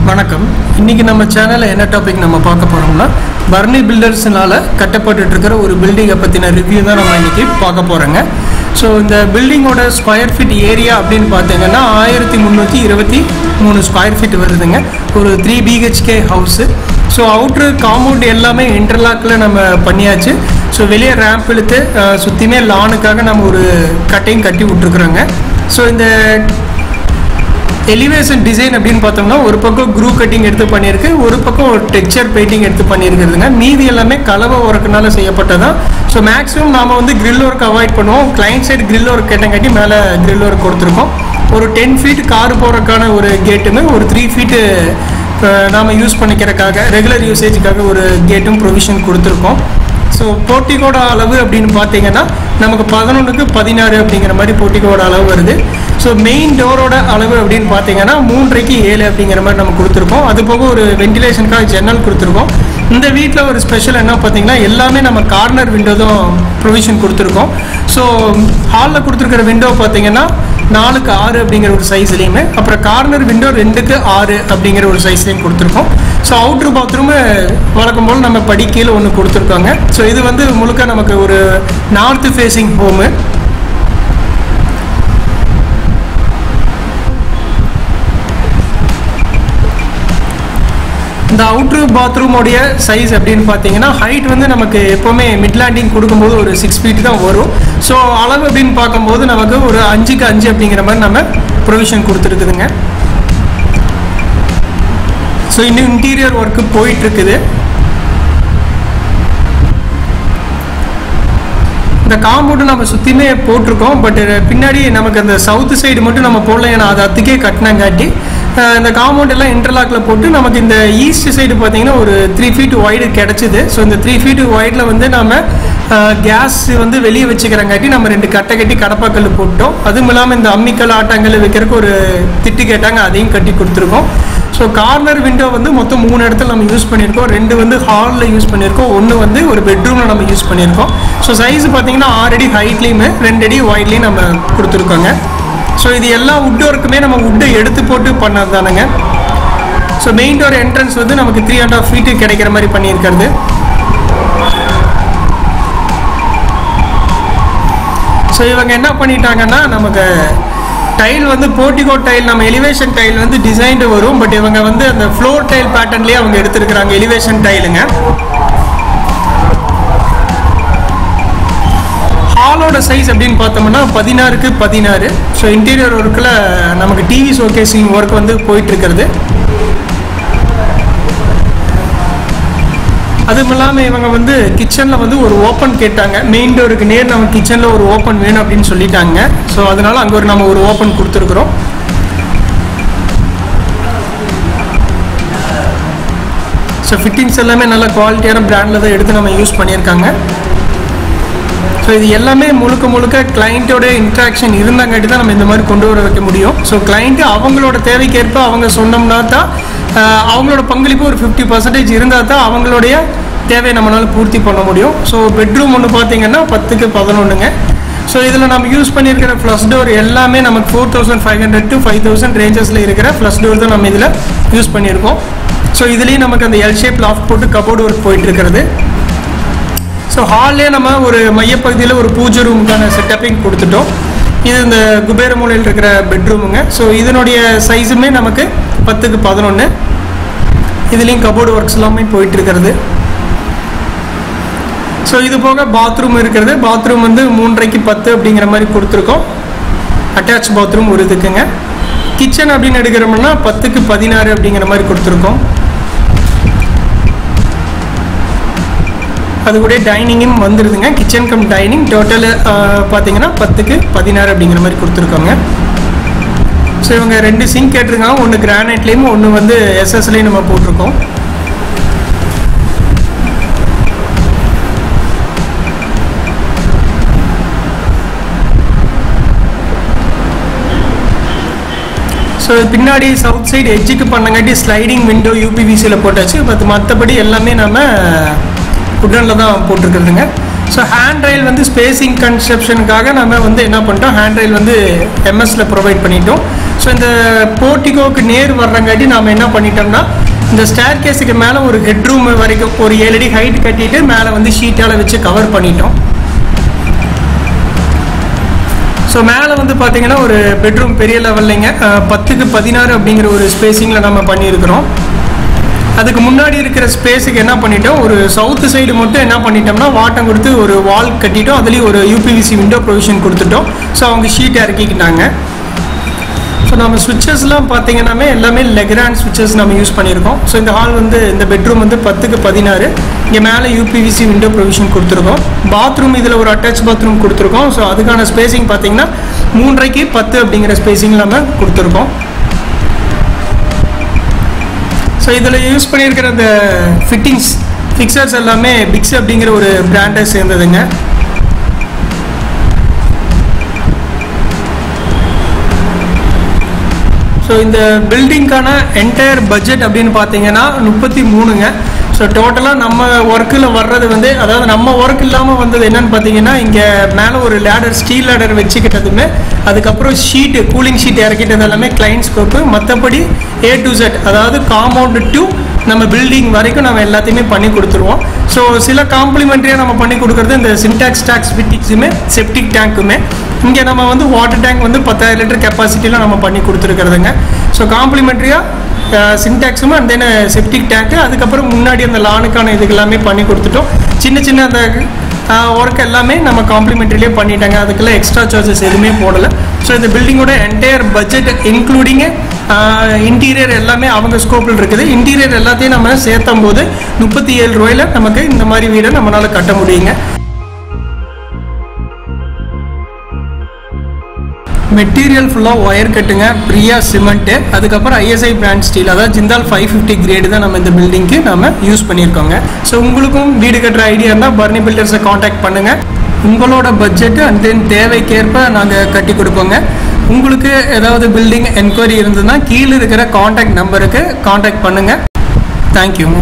வணக்கம். இன்னைக்கு நம்ம சேனல்ல என்ன டாபிக் நம்ம பார்க்க போறோம்னா பரணி பில்டர்ஸ்னால கட்டப்பட்டுட்டு இருக்கிற ஒரு பில்டிங்கை பத்தின ரிவ்யூ தான் நம்ம இன்னைக்கு பார்க்க போறோங்க. ஸோ இந்த பில்டிங்கோட ஸ்கொயர் ஃபீட் ஏரியா அப்படின்னு பார்த்தீங்கன்னா 1323 ஸ்கொயர் ஃபீட் வருதுங்க. ஒரு 3 BHK ஹவுஸு. ஸோ அவுட்ரு காம்பவுண்ட் எல்லாமே இன்டர்லாக்கில் நம்ம பண்ணியாச்சு. ஸோ வெளியே ரேம்ப் இழுத்து சுற்றியுமே லானுக்காக நம்ம ஒரு கட்டையும் கட்டி விட்ருக்குறோங்க. ஸோ இந்த எலிவேஷன் டிசைன் அப்படின்னு பார்த்தோம்னா ஒரு பக்கம் க்ரூ கட்டிங் எடுத்து பண்ணியிருக்கு, ஒரு பக்கம் ஒரு டெக்ஸ்சர் பெயிண்டிங் எடுத்து பண்ணியிருக்கிறதுங்க. மீதி எல்லாமே கலவை ஒர்க்குனால செய்யப்பட்டதான். ஸோ மேக்ஸிமம் நாம் வந்து கிரில் ஒர்க் அவாய்ட் பண்ணுவோம். கிளைண்ட் சைடு கிரில் ஒர்க் கேட்டங்காட்டி மேலே கிரில் ஒர்க் கொடுத்துருக்கோம். ஒரு 10 ஃபீட் கார் போகிறதுக்கான ஒரு கேட்டுமே, ஒரு 3 ஃபீட்டு நாம் யூஸ் பண்ணிக்கிறதுக்காக ரெகுலர் யூசேஜுக்காக ஒரு கேட்டும் ப்ரொவிஷன் கொடுத்துருக்கோம். ஸோ போர்ட்டிகோட அளவு அப்படின்னு பார்த்தீங்கன்னா நமக்கு 11க்கு 16 அப்படிங்கிற மாதிரி போர்ட்டிகோட அளவு வருது. ஸோ மெயின் டோரோட அளவு அப்படின்னு பார்த்தீங்கன்னா 3க்கு 7 அப்படிங்கிற மாதிரி நம்ம கொடுத்துருக்கோம். அது போக ஒரு வென்டிலேஷனுக்காக ஜன்னல் கொடுத்துருக்கோம். இந்த வீட்டில் ஒரு ஸ்பெஷல் என்ன பார்த்தீங்கன்னா எல்லாமே நம்ம கார்னர் விண்டோ தான் ப்ரொவிஷன் கொடுத்துருக்கோம். ஸோ ஹாலில் கொடுத்துருக்கிற விண்டோ பார்த்தீங்கன்னா 4க்கு 6 அப்படிங்கிற ஒரு சைஸ்லேயுமே, அப்புறம் கார்னர் விண்டோ 2க்கு 6 அப்படிங்கிற ஒரு சைஸ்லேயும் கொடுத்துருக்கோம். ஸோ அவுட்ரு பாத்ரூமு வழக்கம் போல் நம்ம படி கீழே ஒன்று கொடுத்துருக்காங்க. ஸோ இது வந்து முழுக்க நமக்கு ஒரு நார்த் ஃபேஸிங் ஹோமு. இந்த அவுட்ரு பாத்ரூமோடைய சைஸ் அப்படின்னு பார்த்தீங்கன்னா ஹைட் வந்து நமக்கு எப்போவுமே மிட் லேண்டிங் கொடுக்கும்போது ஒரு 6 ஃபீட் தான் வரும். ஸோ அளவு அப்படின்னு பார்க்கும்போது நமக்கு ஒரு 5க்கு 5 அப்படிங்கிற மாதிரி நம்ம ப்ரொவிஷன் கொடுத்துருக்குதுங்க. ஸோ இன்னும் இன்டீரியர் ஒர்க்கு போயிட்டுருக்குது. இந்த காம்பவுண்டு நம்ம சுற்றியுமே போட்டிருக்கோம். பட் பின்னாடி நமக்கு அந்த சவுத்து சைடு மட்டும் நம்ம போடல, ஏன்னா அது அதுக்கே கட்டினங்காட்டி இந்த காம்பவுண்ட் எல்லாம் இன்டர்லாக்கில் போட்டு நமக்கு இந்த ஈஸ்ட் சைடு பார்த்தீங்கன்னா ஒரு 3 ஃபீட் ஒய்டு கிடச்சிது. ஸோ இந்த 3 ஃபீட் ஒய்டில் வந்து நம்ம கேஸ் வந்து வெளியே வச்சுக்கிறங்காட்டி நம்ம 2 கட்டை கட்டி கடப்பாக்கல் போட்டோம். அதுவும் இல்லாமல் இந்த அம்மிக்கல் ஆட்டாங்கல் வைக்கிறதுக்கு ஒரு திட்டு கேட்டாங்க, அதையும் கட்டி கொடுத்துருக்கோம். ஸோ கார்னர் விண்டோ வந்து மொத்தம் 3 இடத்துல நம்ம யூஸ் பண்ணியிருக்கோம். 2 வந்து ஹாலில் யூஸ் பண்ணியிருக்கோம், 1 வந்து ஒரு பெட்ரூமில் நம்ம யூஸ் பண்ணியிருக்கோம். ஸோ சைஸ் பார்த்தீங்கன்னா 6 அடி ஹைட்லேயுமே 2 அடி ஒய்ட்லேயும் நம்ம கொடுத்துருக்கோங்க. ஸோ இது எல்லா வுட் ஒர்க்குமே நம்ம வுட்டை எடுத்து போட்டு பண்ணது தானுங்க. ஸோ மெயின் டோர் என்ட்ரன்ஸ் வந்து நமக்கு 3.5 ஃபீட்டு கிடைக்கிற மாதிரி பண்ணியிருக்கிறது. ஸோ இவங்க என்ன பண்ணிட்டாங்கன்னா நமக்கு டைல் வந்து போர்ட்டிகோ டைல், நம்ம எலிவேஷன் டைல் வந்து டிசைன்டு வரும். பட் இவங்க வந்து அந்த ஃப்ளோர் டைல் பேட்டர்ன்லேயே அவங்க எடுத்துருக்குறாங்க எலிவேஷன் டைலுங்க. ஹாலோட சைஸ் அப்படின்னு பார்த்தோம்னா 16க்கு 16. ஸோ இன்டீரியர் ஒர்க்கில் நமக்கு டிவி ஷோகேசிங் ஒர்க் வந்து போயிட்டுருக்கிறது. அதுவும் இல்லாமல் இவங்க வந்து கிச்சனில் வந்து ஒரு ஓப்பன் கேட்டாங்க. மெயின் டோருக்கு நேர் நம்ம கிச்சனில் ஒரு ஓப்பன் வேணும் அப்படின்னு சொல்லிட்டாங்க. ஸோ அதனால் அங்கே நம்ம ஒரு ஓப்பன் கொடுத்துருக்குறோம். ஸோ ஃபிட்டிங்ஸ் எல்லாமே நல்ல குவாலிட்டியான பிராண்டில் தான் எடுத்து நம்ம யூஸ் பண்ணியிருக்காங்க. ஸோ இது எல்லாமே முழுக்க கிளைண்ட்டோட இன்ட்ராக்ஷன் இருந்தாங்காட்டி தான் நம்ம இந்த மாதிரி கொண்டு வர வைக்க முடியும். ஸோ கிளைண்ட்டு அவங்களோட தேவைக்கேற்ப அவங்க சொன்னோம்னா தான் அவங்களோட பங்களிப்பு ஒரு 50% இருந்தால் தான் அவங்களுடைய தேவையை நம்மளால் பூர்த்தி பண்ண முடியும். ஸோ பெட்ரூம் ஒன்று பார்த்தீங்கன்னா 10க்கு 11ங்க. ஸோ இதில் நம்ம யூஸ் பண்ணியிருக்கிற ஃப்ளஷ் டோர் எல்லாமே நமக்கு 4500 to 5000 ரேஞ்சஸில் இருக்கிற ஃப்ளஷ் டோர் தான் நம்ம இதில் யூஸ் பண்ணியிருக்கோம். ஸோ இதுலேயும் நமக்கு அந்த எல் ஷேப் லாஃப்ட் போட்டு கபோர்டு ஒர்க் போயிட்டுருக்கிறது. ஸோ ஹால்லே நம்ம ஒரு மையப்பகுதியில் ஒரு பூஜை ரூமுக்கான செட்டப்பிங் கொடுத்துட்டோம். இது இந்த குபேர மூலையில் இருக்கிற பெட்ரூமுங்க. ஸோ இதனுடைய சைஸுமே நமக்கு 10க்கு 11. இதுலேயும் கபோர்டு ஒர்க்ஸ் எல்லாமே போயிட்டுருக்கிறது. ஸோ இது போக பாத்ரூம் இருக்கிறது. பாத்ரூம் வந்து 3.5க்கு 10 அப்படிங்கிற மாதிரி கொடுத்துருக்கோம். அட்டாச் பாத்ரூம் ஒரு இதுக்குங்க. கிச்சன் அப்படின்னு எடுக்கிறோம்னா 10க்கு 16 அப்படிங்கிற மாதிரி கொடுத்துருக்கோம். அது கூட டைனிங்கும் வந்துடுதுங்க. கிச்சன் கம் டைனிங் டோட்டல் பார்த்தீங்கன்னா 10க்கு 16 அப்படிங்கிற மாதிரி கொடுத்துருக்கோங்க. ஸோ இவங்க 2 சிங்க் கேட்டிருக்காங்க. ஒன்று கிரானைட்லேயும் ஒன்று வந்து எஸ்எஸ்லேயும் நம்ம போட்டிருக்கோம். ஸோ பின்னாடி சவுத் சைடு எட்ஜுக்கு பண்ணங்காட்டி ஸ்லைடிங் விண்டோ யூபிவிசியில் போட்டாச்சு. பட் மற்றபடி எல்லாமே நம்ம உடனில் தான் போட்டிருக்கிறதுங்க. ஸோ ஹேண்ட் ரயில் வந்து ஸ்பேசிங் கன்ஸ்ட்ரக்ஷனுக்காக நம்ம வந்து என்ன பண்ணிட்டோம், ஹேண்ட் ரயில் வந்து எம்எஸ்ல ப்ரொவைட் பண்ணிட்டோம். ஸோ இந்த போர்ட்டிகோக்கு நேர் வர்றங்காட்டி நாம் என்ன பண்ணிட்டோம்னா, இந்த ஸ்டேர் கேஸுக்கு மேலே ஒரு ஹெட்ரூம் வரைக்கும் ஒரு 7 அடி ஹைட் கட்டிட்டு மேலே வந்து ஷீட்டால் வச்சு கவர் பண்ணிட்டோம். ஸோ மேலே வந்து பார்த்தீங்கன்னா ஒரு பெட்ரூம் பெரிய லெவல்லைங்க 10x16 அப்படிங்கிற ஒரு ஸ்பேசிங்கில் நம்ம பண்ணியிருக்கிறோம். அதுக்கு முன்னாடி இருக்கிற ஸ்பேஸுக்கு என்ன பண்ணிட்டோம், ஒரு சவுத் சைடு மட்டும் என்ன பண்ணிட்டோம்னா வாட்டம் கொடுத்து ஒரு வால் கட்டிட்டோம். அதுலேயும் ஒரு UPVC விண்டோ ப்ரொவிஷன் கொடுத்துட்டோம். ஸோ அவங்க ஷீட் இறக்கிக்கிட்டாங்க. ஸோ நம்ம சுவிட்சஸ்லாம் பார்த்தீங்கன்னாமே எல்லாமே லெக்ராண்ட் சுவிட்சஸ் நம்ம யூஸ் பண்ணியிருக்கோம். ஸோ இந்த ஹால் வந்து இந்த பெட்ரூம் வந்து 10x16, இங்கே மேலே UPVC விண்டோ ப்ரொவிஷன் கொடுத்துருக்கோம். பாத்ரூம் இதில் ஒரு அட்டாச் பாத்ரூம் கொடுத்துருக்கோம். ஸோ அதுக்கான ஸ்பேசிங் பார்த்தீங்கன்னா 3x10 அப்படிங்கிற ஸ்பேசிங் நம்ம கொடுத்துருக்கோம். ஸோ இதில் யூஸ் பண்ணியிருக்கிற அந்த ஃபிக்சர்ஸ் எல்லாமே பிக்ஸ் அப்படிங்கிற ஒரு பிராண்டை சேர்ந்ததுங்க. ஸோ இந்த பில்டிங்கான என்டையர் பட்ஜெட் அப்படின்னு பார்த்தீங்கன்னா 33ங்க. ஸோ டோட்டலாக நம்ம ஒர்க்கில் வர்றது வந்து, அதாவது நம்ம ஒர்க் இல்லாமல் வந்தது என்னன்னு பார்த்தீங்கன்னா, இங்கே மேலே ஒரு லேடர், ஸ்டீல் லேடர் வச்சுக்கிட்டதுமே, அதுக்கப்புறம் ஷீட்டு, கூலிங் ஷீட் இறக்கிட்டது எல்லாமே கிளைண்ட் ஸ்கோப்பு. மற்றபடி A to Z, அதாவது காம்பவுண்டு டு நம்ம பில்டிங் வரைக்கும் நம்ம எல்லாத்தையுமே பண்ணி கொடுத்துருவோம். ஸோ சில காம்ப்ளிமெண்ட்ரியாக நம்ம பண்ணி கொடுக்குறது இந்த சின்டாக்ஸ் டேக்ஸ் ஃபிட்டிங்ஸுமே செப்டிக் டேங்க்குமே. இங்கே நம்ம வந்து வாட்டர் டேங்க் வந்து 10,000 லிட்டர் கெப்பாசிட்டியில் நம்ம பண்ணி கொடுத்துருக்குறதுங்க. ஸோ காம்ப்ளிமெண்ட்ரியாக சின்டாக்ஸும் அண்ட் தென் செப்டிக் டேங்க்கு, அதுக்கப்புறம் முன்னாடி அந்த லானுக்கான இதுக்கு எல்லாமே பண்ணி கொடுத்துட்டோம். சின்ன சின்ன அந்த ஒர்க் எல்லாமே நம்ம காம்ப்ளிமெண்ட்ரிலே பண்ணிட்டாங்க. அதுக்கெல்லாம் எக்ஸ்ட்ரா சார்ஜஸ் எதுவுமே போடலை. ஸோ இந்த பில்டிங்கோட என்டையர் பட்ஜெட் இன்க்ளூடிங் இன்டீரியர் எல்லாமே அவங்க ஸ்கோப்பில் இருக்குது. இன்டீரியர் எல்லாத்தையும் நம்ம சேர்த்தும் போது 37 ரூபாயில் நமக்கு இந்த மாதிரி வீடை நம்மளால் கட்ட முடியுங்க. மெட்டீரியல் ஃபுல்லாக ஒயர் கட்டுங்க, பிரியா சிமெண்ட்டு, அதுக்கப்புறம் ISI பிராண்ட் ஸ்டீல், அதாவது ஜிந்தால் 550 கிரேடு தான் நம்ம இந்த பில்டிங்க்கு நம்ம யூஸ் பண்ணியிருக்கோங்க. ஸோ உங்களுக்கும் வீடு கட்டுற ஐடியா இருந்தால் பர்னி பில்டர்ஸை காண்டாக்ட் பண்ணுங்கள். உங்களோட பட்ஜெட்டு அண்ட் தென் தேவைக்கேற்ப நாங்கள் கட்டி கொடுப்போங்க. உங்களுக்கு ஏதாவது பில்டிங் என்கொயரி இருந்ததுன்னா கீழே இருக்கிற காண்டாக்ட் நம்பருக்கு காண்டாக்ட் பண்ணுங்கள். தேங்க்யூங்க.